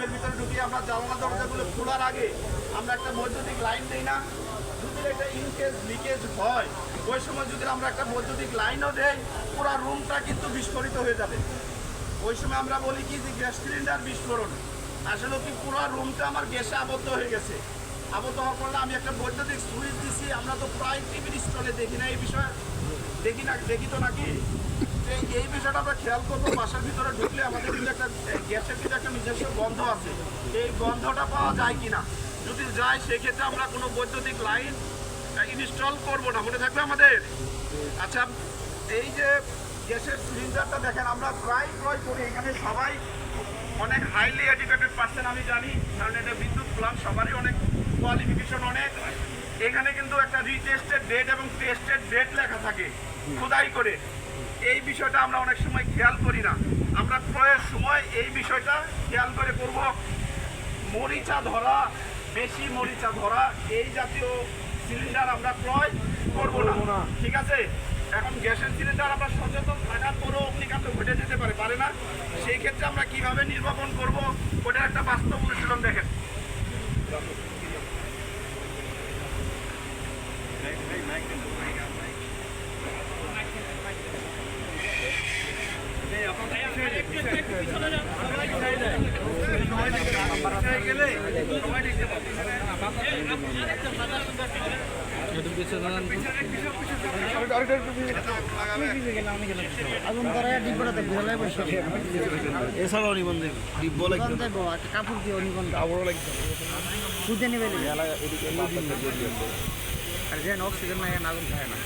রুমের ভিতরে ঢুকি আমরা জানলা দরজাগুলো খোলার আগে আমরা একটা বৈদ্যুতিক লাইন দিই না? যদি একটা ইনকেস লিকেজ হয় ওই সময় যদি আমরা একটা বৈদ্যুতিক লাইনও দেই পুরো রুমটা কিন্তু বিস্ফোরিত হয়ে যাবে। ওই সময় আমরা বলি কি যে গ্যাস সিলিন্ডার বিস্ফোরণ, আসলে কি পুরো রুমটা আমার গ্যাসে আবদ্ধ হয়ে গেছে। আবদ্ধ হওয়ার পরে আমি একটা বৈদ্যুতিক সুইচ দিছি, আমরা তো প্রায় টিভির স্টলে দেখি না এই বিষয়ে, দেখি তো নাকি? এই বিষয়টা আমরা খেয়াল করবো। বাসার ভিতরে ঢুকলে আমাদের কিন্তু একটা গ্যাসের কিন্তু একটা নিজস্ব গন্ধ আছে, এই গন্ধটা পাওয়া যায় কিনা। যদি যায় সেক্ষেত্রে আমরা কোনো বৈদ্যুতিক লাইন ইনস্টল করবো না, মনে থাকবে আমাদের। আচ্ছা, এই যে গ্যাসের সিলিন্ডারটা দেখেন আমরা প্রায় ক্রয় করি, এখানে সবাই অনেক হাইলি এডুকেটেড পার্সন আমি জানি, কারণ এটা বিদ্যুৎ প্লান্ট, সবারই অনেক কোয়ালিফিকেশন অনেক। এখানে কিন্তু একটা রিটেস্টেড ডেট এবং টেস্টেড ডেট লেখা থাকে খোদাই করে। এই বিষয়টা আমরা অনেক সময় খেয়াল করি না, আমরা ক্রয়ের সময় এই বিষয়টা খেয়াল করে করব। মরিচা ধরা, বেশি মরিচা ধরা এই জাতীয় সিলিন্ডার আমরা ক্রয় করব না, ঠিক আছে? এখন গ্যাসের সিলিন্ডার আমরা সচেতন থাকার পরেও অগ্নিকাণ্ড ঘটে যেতে পারে না? সেই ক্ষেত্রে আমরা কিভাবে নির্বাপন করব ওটার একটা বাস্তব অনুশীলন দেখেন। এছাড়াও নিবন্ধে কাপড় দিয়ে নিবন্ধ খুঁজে নেবে আর যেন অক্সিজেন নাই আগুন খায় না।